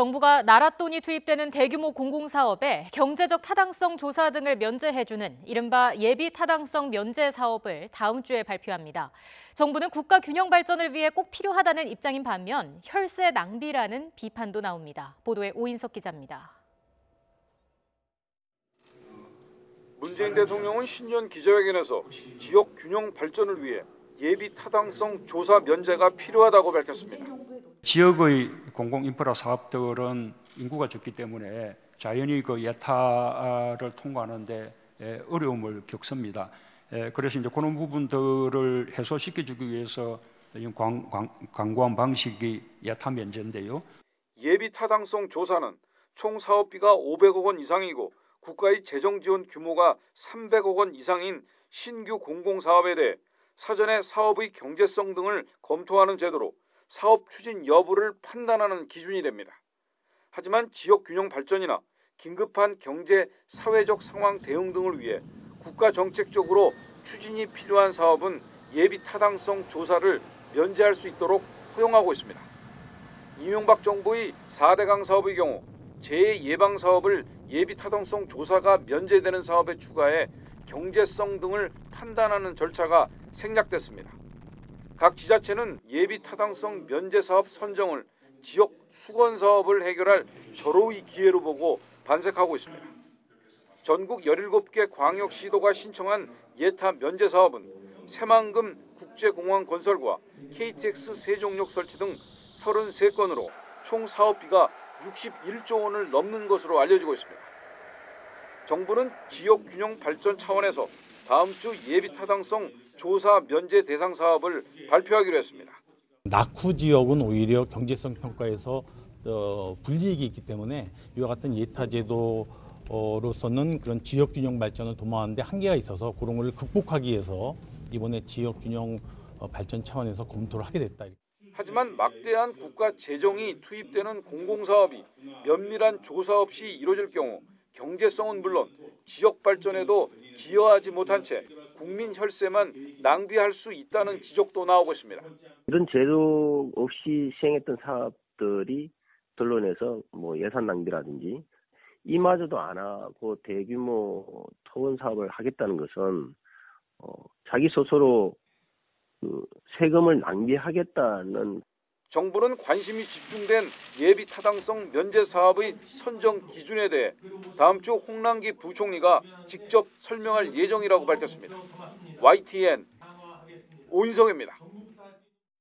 정부가 나라 돈이 투입되는 대규모 공공사업에 경제적 타당성 조사 등을 면제해주는 이른바 예비 타당성 면제 사업을 다음 주에 발표합니다. 정부는 국가 균형 발전을 위해 꼭 필요하다는 입장인 반면 혈세 낭비라는 비판도 나옵니다. 보도에 오인석 기자입니다. 문재인 대통령은 신년 기자회견에서 지역 균형 발전을 위해 예비 타당성 조사 면제가 필요하다고 밝혔습니다. 지역의 공공인프라 사업들은 인구가 적기 때문에 자연히 그 예타를 통과하는 데 어려움을 겪습니다. 그래서 이제 그런 부분들을 해소시켜주기 위해서 광고한 방식이 예타 면제인데요. 예비 타당성 조사는 총 사업비가 500억 원 이상이고 국가의 재정 지원 규모가 300억 원 이상인 신규 공공사업에 대해 사전에 사업의 경제성 등을 검토하는 제도로 사업 추진 여부를 판단하는 기준이 됩니다. 하지만 지역 균형 발전이나 긴급한 경제, 사회적 상황 대응 등을 위해 국가 정책적으로 추진이 필요한 사업은 예비 타당성 조사를 면제할 수 있도록 허용하고 있습니다. 이명박 정부의 4대강 사업의 경우 재해 예방 사업을 예비 타당성 조사가 면제되는 사업에 추가해 경제성 등을 판단하는 절차가 생략됐습니다. 각 지자체는 예비 타당성 면제 사업 선정을 지역 수건 사업을 해결할 절호의 기회로 보고 반색하고 있습니다. 전국 17개 광역시도가 신청한 예타 면제 사업은 새만금 국제공항 건설과 KTX 세종역 설치 등 33건으로 총 사업비가 61조 원을 넘는 것으로 알려지고 있습니다. 정부는 지역 균형 발전 차원에서 다음 주 예비 타당성 조사 면제 대상 사업을 발표하기로 했습니다. 낙후 지역은 오히려 경제성 평가에서 불이익이 있기 때문에 이와 같은 예타 제도로서는 그런 지역 균형 발전을 도모하는 데 한계가 있어서 그런 걸 극복하기 위해서 이번에 지역 균형 발전 차원에서 검토를 하게 됐다. 하지만 막대한 국가 재정이 투입되는 공공사업이 면밀한 조사 없이 이루어질 경우 경제성은 물론 지역 발전에도 기여하지 못한 채 국민 혈세만 낭비할 수 있다는 지적도 나오고 있습니다. 이런 제도 없이 시행했던 사업들이 결론에서 예산 낭비라든지 이마저도 안 하고 대규모 토건 사업을 하겠다는 것은 자기 스스로 세금을 낭비하겠다는. 정부는 관심이 집중된 예비 타당성 면제 사업의 선정 기준에 대해 다음 주 홍남기 부총리가 직접 설명할 예정이라고 밝혔습니다. YTN 오인석입니다.